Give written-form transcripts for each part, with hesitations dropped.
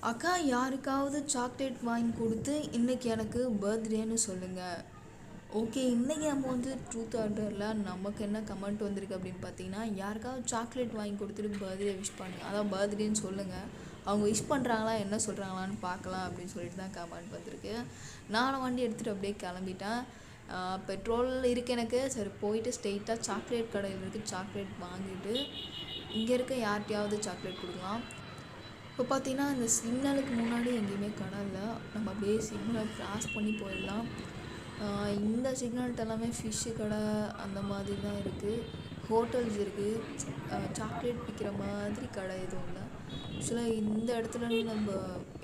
அக்கா யாருக்காவது சாக்லேட் வாங்கி கொடுத்து இன்றைக்கி எனக்கு பர்த்டேன்னு சொல்லுங்கள். ஓகே, இன்றைக்கி நம்ம வந்து ட்ரூத் ஆர்டரில் நமக்கு என்ன கமெண்ட் வந்திருக்கு அப்படின்னு பார்த்தீங்கன்னா, யாருக்காவது சாக்லேட் வாங்கி கொடுத்துட்டு பர்த்டே விஷ் பண்ணுங்கள், அதான் பர்த்டேன்னு சொல்லுங்கள், அவங்க விஷ் பண்ணுறாங்களா என்ன சொல்கிறாங்களான்னு பார்க்கலாம் அப்படின்னு சொல்லிட்டு தான் கமெண்ட் வந்திருக்கு. நானும் வண்டி எடுத்துகிட்டு அப்படியே கிளம்பிட்டேன். பெட்ரோல் இருக்குது எனக்கு. சரி, போயிட்டு ஸ்ட்ரெயிட்டாக சாக்லேட் கடையில் இருக்குது, சாக்லேட் வாங்கிட்டு இங்கே இருக்க யார்கிட்டையாவது சாக்லேட் கொடுக்கலாம். இப்போ பார்த்தீங்கன்னா இந்த சிக்னலுக்கு முன்னாடி எங்கேயுமே கடை இல்லை, நம்ம அப்படியே சிக்னலை க்ராஸ் பண்ணி போயிடலாம். இந்த சிக்னல்கிட்ட எல்லாமே ஃபிஷ்ஷு கடை அந்த மாதிரி தான் இருக்குது, ஹோட்டல்ஸ் இருக்குது. சாக்லேட் விற்கிற மாதிரி கடை எதுவும் இல்லை. ஆக்சுவலாக இந்த இடத்துல நம்ம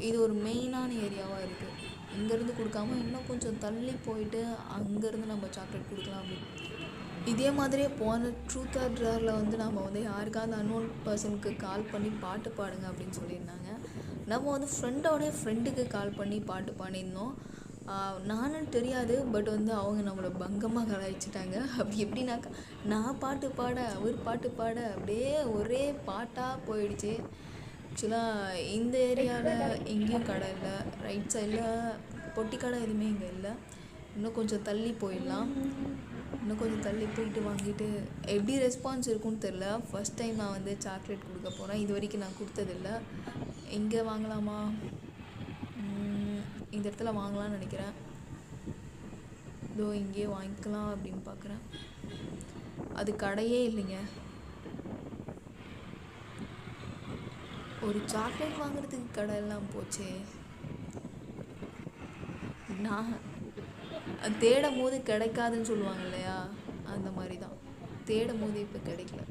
இது ஒரு மெயினான ஏரியாவாக இருக்குது. இங்கேருந்து கொடுக்காம இன்னும் கொஞ்சம் தள்ளி போயிட்டு அங்கேருந்து நம்ம சாக்லேட் கொடுக்கலாம் அப்படின்னு. இதே மாதிரியே போன ட்ரூத் ஆர் டேரில் வந்து நம்ம வந்து யாருக்காவது அன்னோன் பர்சனுக்கு கால் பண்ணி பாட்டு பாடுங்க அப்படின்னு சொல்லியிருந்தாங்க. நம்ம வந்து ஃப்ரெண்டுக்கு கால் பண்ணி பாட்டு பாடியிருந்தோம். நானும் தெரியாது, பட் வந்து அவங்க நம்மளை பங்கமாக கலாய்ச்சிட்டாங்க. அப்படி எப்படின்னாக்கா, நான் பாட்டு பாட அவர் பாட்டு பாட அப்படியே ஒரே பாட்டாக போயிடுச்சு. ஆக்சுவலாக இந்த ஏரியாவில் எங்கேயும் கடை இல்லை, ரைட் சைடில் பொட்டி கடை எதுவுமே இங்கே இல்லை. இன்னும் கொஞ்சம் தள்ளி போயிடலாம். இன்னும் கொஞ்சம் தள்ளி போயிட்டு வாங்கிட்டு எப்படி ரெஸ்பான்ஸ் இருக்குன்னு தெரில. ஃபஸ்ட் டைம் நான் வந்து சாக்லேட் கொடுக்க போகிறேன், இது வரைக்கும் நான் கொடுத்ததில்ல. இங்கே வாங்கலாமா, இந்த இடத்துல வாங்கலாம்னு நினைக்கிறேன். இதோ இங்கே வாங்கிக்கலாம் அப்படின்னு பார்க்குறேன். அது கடையே இல்லைங்க. ஒரு சாக்லேட் வாங்குறதுக்கு கடை எல்லாம் போச்சே. நான் தேடும் போது கிடைக்காதுன்னு சொல்லுவாங்க இல்லையா, அந்த மாதிரி தான். தேடும் போது இப்போ கிடைக்கல.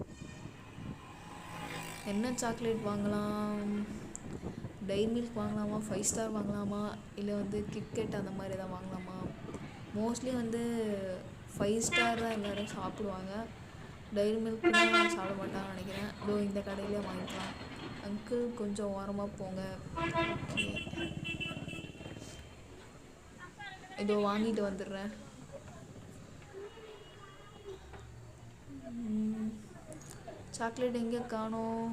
என்ன சாக்லேட் வாங்கலாம்? டைரி மில்க் வாங்கலாமா, 5 ஸ்டார் வாங்கலாமா, இல்லை வந்து கிட்கேட் அந்த மாதிரி தான் வாங்கலாமா? மோஸ்ட்லி வந்து 5 ஸ்டார் தான் எல்லோரும் சாப்பிடுவாங்க, டைரி மில்க் சாப்பிட மாட்டாங்கன்னு நினைக்கிறேன். இதோ இந்த கடையிலே வாங்கிக்கலாம். அங்கிள் கொஞ்சம் ஓரமாக போங்க. இதோ வாங்கிட்டு வந்துடுறேன். சாக்லேட் எங்கே காணோம்?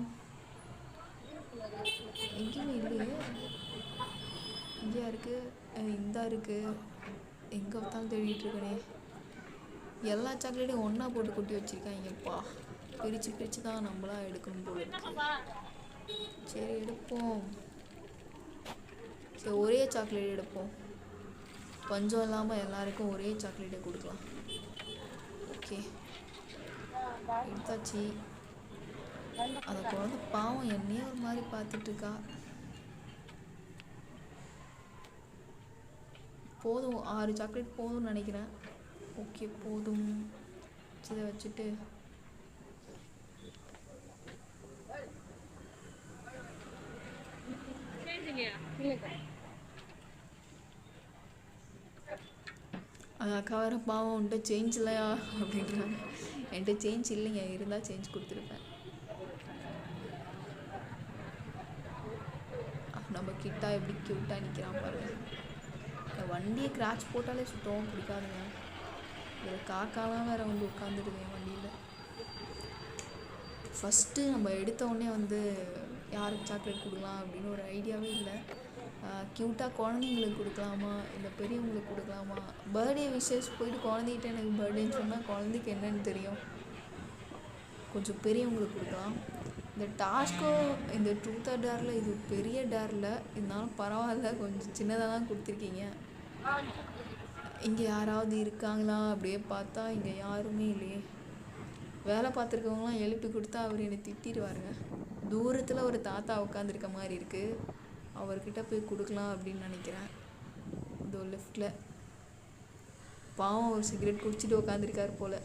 எங்கேயுமே இல்லையே. இங்கேயா இருக்குது? இந்த இருக்குது. எங்கே பார்த்தாலும் தேடிட்டு இருக்கனே. எல்லா சாக்லேட்டையும் ஒன்றா போட்டு கொட்டி வச்சுருக்காங்கப்பா. பிரித்து தான் நம்மளாம் எடுக்கணும் போல இருக்கு. சரி எடுப்போம். சரி, ஒரே சாக்லேட் எடுப்போம். பஞ்சம் இல்லாமல் எல்லாருக்கும் ஒரே சாக்லேட்டை கொடுக்கலாம். ஓகே, எடுத்தாச்சு. அந்த குழந்தை பாவம் என்னையே ஒரு மாதிரி பார்த்துட்ருக்கா. போதும், 6 சாக்லேட் போதும்னு நினைக்கிறேன். ஓகே, போதும். இதை வச்சுட்டு அது அக்கா வேறு பாவம் உன்ட்ட சேஞ்ச் இல்லையா அப்படின்றாங்க. என்கிட்ட சேஞ்ச் இல்லைங்க, இருந்தால் சேஞ்ச் கொடுத்துருப்பேன். நம்ம கிட்டா எப்படி க்யூட்டாக நிற்கிறான் பாருங்க. வண்டியை கிராச் போட்டாலே சுத்தமாக பிடிக்காதுங்க. இதில் காக்காலாம் வேறு வந்து உட்காந்துருது என் வண்டியில். ஃபஸ்ட்டு நம்ம எடுத்த உடனே வந்து யாருக்கு சாக்லேட் கொடுக்கலாம் அப்படின்னு ஒரு ஐடியாவே இல்லை. க்யூட்டாக குழந்தைங்களுக்கு கொடுக்கலாமா இல்லை பெரியவங்களுக்கு கொடுக்கலாமா? பர்த்டே விஷஸ் போயிட்டு குழந்தைகிட்ட எனக்கு பர்த்டேன்னு சொன்னால் குழந்தைக்கு என்னன்னு தெரியும். கொஞ்சம் பெரியவங்களுக்கு கொடுக்கலாம். இந்த டாஸ்கோ இந்த ட்ரூத் ஆர் டேரில் இது பெரிய டேரில் இருந்தாலும் பரவாயில்ல, கொஞ்சம் சின்னதாக தான் கொடுத்துருக்கீங்க. இங்கே யாராவது இருக்காங்களா அப்படியே பார்த்தா இங்கே யாருமே இல்லையே. வேலை பார்த்துருக்கவங்களாம் எழுப்பி கொடுத்தா அவர் என்னை திட்டிடுவாருங்க. தூரத்தில் ஒரு தாத்தா உட்காந்துருக்க மாதிரி இருக்குது, அவர்கிட்ட போய் கொடுக்கலாம் அப்படின்னு நினைக்கிறேன். இதோ லெஃப்டில் பாவம் ஒரு சிகரெட் குடிச்சிட்டு உட்காந்துருக்காரு போல்.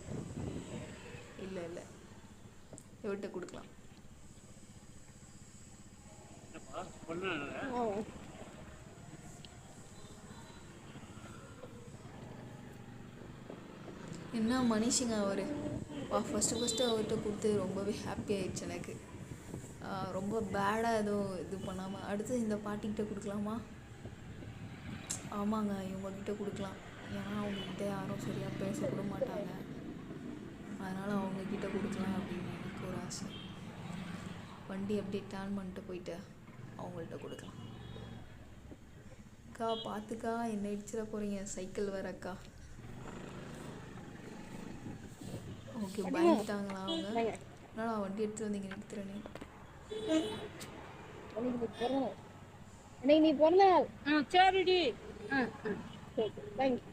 இல்லை எவர்கிட்ட கொடுக்கலாம். என்ன மனுஷங்க அவர். ஃபஸ்ட்டு அவர்கிட்ட கொடுத்து ரொம்பவே ஹாப்பி ஆயிடுச்சு எனக்கு. ரொம்ப பேடாக எதுவும் இது பண்ணாமல் அடுத்து இந்த பாட்டிக்கிட்ட கொடுக்கலாமா? ஆமாங்க, இவங்கக்கிட்ட கொடுக்கலாம். ஏன்னா அவங்கக்கிட்ட யாரும் சரியாக பேசக்கூட மாட்டாங்க, அதனால் அவங்கக்கிட்ட கொடுக்கலாம் அப்படின்னு எனக்கு ஒரு ஆசை. வண்டி அப்படியே டர்ன் பண்ணிட்டு போயிட்டு அவங்கள்ட்ட கொடுக்கலாம். அக்கா பார்த்துக்கா, என்ன இடிச்சிட போகிறீங்க, சைக்கிள் வேற அக்கா. ஓகே, பயந்துட்டாங்களா அவங்க? என்னடா வண்டி எடுத்துகிட்டு வந்தீங்க நிறுத்துறேன்னு. நீ பிறந்த நாள். சரிடி. சரி, தேங்க்ஸ்.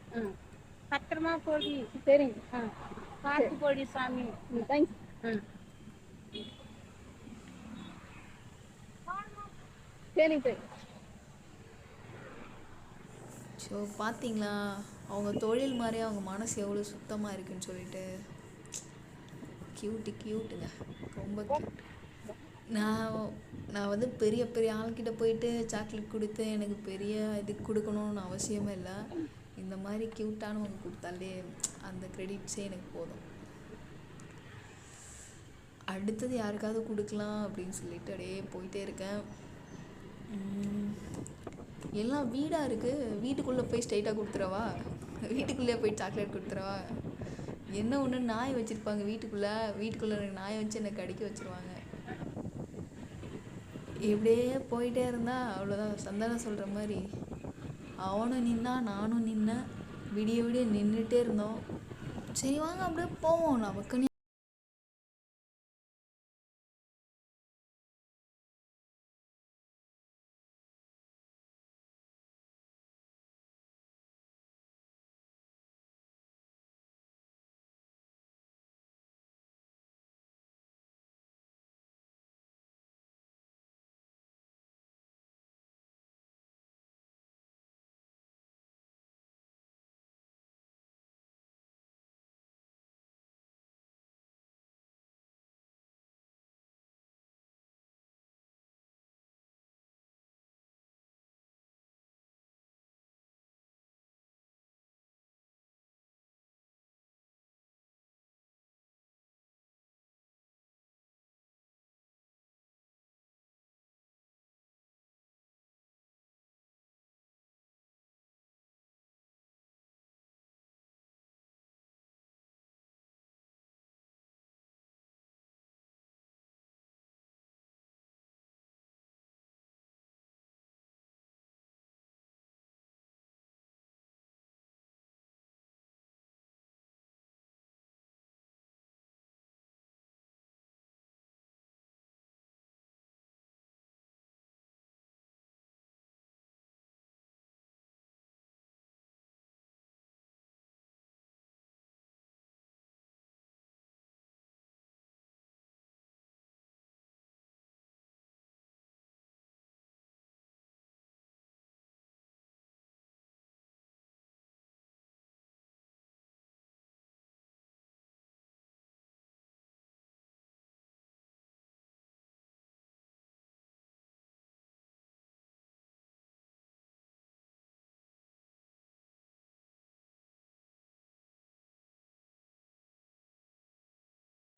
பத்திரமா போடி. சரிங்க. பார்த்து போடி சாமி. தேங்க்ஸ். சரிங்க. ஸோ பார்த்தீங்களா, அவங்க தொழில் மாதிரி அவங்க மனசு எவ்வளோ சுத்தமாக இருக்குன்னு சொல்லிட்டு. கியூட்டுங்க, ரொம்ப கியூட். நான் வந்து பெரிய பெரிய ஆள்கிட்ட போயிட்டு சாக்லேட் கொடுத்து எனக்கு பெரிய இது கொடுக்கணும்னு அவசியமே இல்லை. இந்த மாதிரி க்யூட்டானவங்க கொடுத்தாலே அந்த க்ரெடிட்ஸே எனக்கு போதும். அடுத்தது யாருக்காவது கொடுக்கலாம் அப்படின்னு சொல்லிட்டு அப்படியே போயிட்டே இருக்கேன். எல்லாம் வீடாக இருக்குது, வீட்டுக்குள்ளே போய் ஸ்ட்ரைட்டாக கொடுத்துறவா, வீட்டுக்குள்ளேயே போய் சாக்லேட் கொடுத்துறவா. என்ன ஒன்று நாய் வச்சுருப்பாங்க வீட்டுக்குள்ளே நாயை வச்சு என்னை கடிக்க வச்சுருவாங்க. இப்படியே போயிட்டே இருந்தால் அவ்வளோதான். சந்தானம் சொல்கிற மாதிரி அவனும் நின்னா நானும் நின்னேன், விடிய விடிய நின்றுட்டே இருந்தோம். சரி வாங்க அப்படியே போவோம். நமக்கு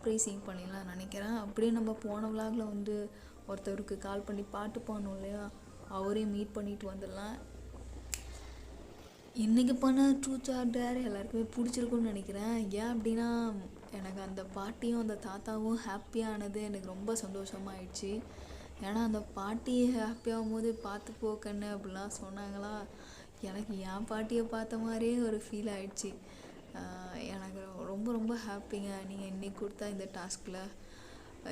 ப்ரைஸிங் பண்ணிடலாம் நினைக்கிறேன். அப்படியே நம்ம போன விலாகில் வந்து ஒருத்தருக்கு கால் பண்ணி பாட்டு பாடணும் இல்லையா, அவரையும் மீட் பண்ணிட்டு வந்துடலாம். இன்றைக்கி பண்ண ட்ரூத் ஆர் டேர் எல்லாருக்குமே பிடிச்சிருக்குன்னு நினைக்கிறேன். ஏன் அப்படின்னா எனக்கு அந்த பாட்டியும் அந்த தாத்தாவும் ஹாப்பியானது எனக்கு ரொம்ப சந்தோஷமாயிடுச்சு. ஏன்னா அந்த பாட்டி ஹாப்பியாகும் போது பார்த்து போக்கண்ணு அப்படிலாம் சொன்னாங்களா, எனக்கு என் பாட்டியை பார்த்த மாதிரியே ஒரு ஃபீல் ஆயிடுச்சு. எனக்கு ரொம்ப ரொம்ப ஹாப்பிங்க. நீங்கள் இன்றைக்கி கொடுத்தா இந்த டாஸ்கில்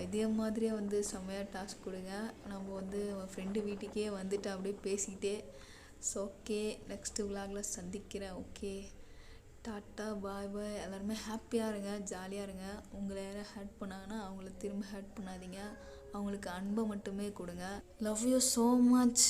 இதே மாதிரியே வந்து செம்மையாக டாஸ்க் கொடுங்க. நம்ம வந்து ஃப்ரெண்டு வீட்டுக்கே வந்துட்டு அப்படியே பேசிக்கிட்டே. ஸோ ஓகே, நெக்ஸ்ட்டு விலாகில் சந்திக்கிறேன். ஓகே, டாட்டா, பாய் பாய். எல்லாருமே ஹாப்பியாக இருங்க, ஜாலியாக இருங்க. உங்களை யாரும் ஹேட் பண்ணாங்கன்னா அவங்கள திரும்ப ஹேட் பண்ணாதீங்க, அவங்களுக்கு அன்பை மட்டுமே கொடுங்க. Love you so much.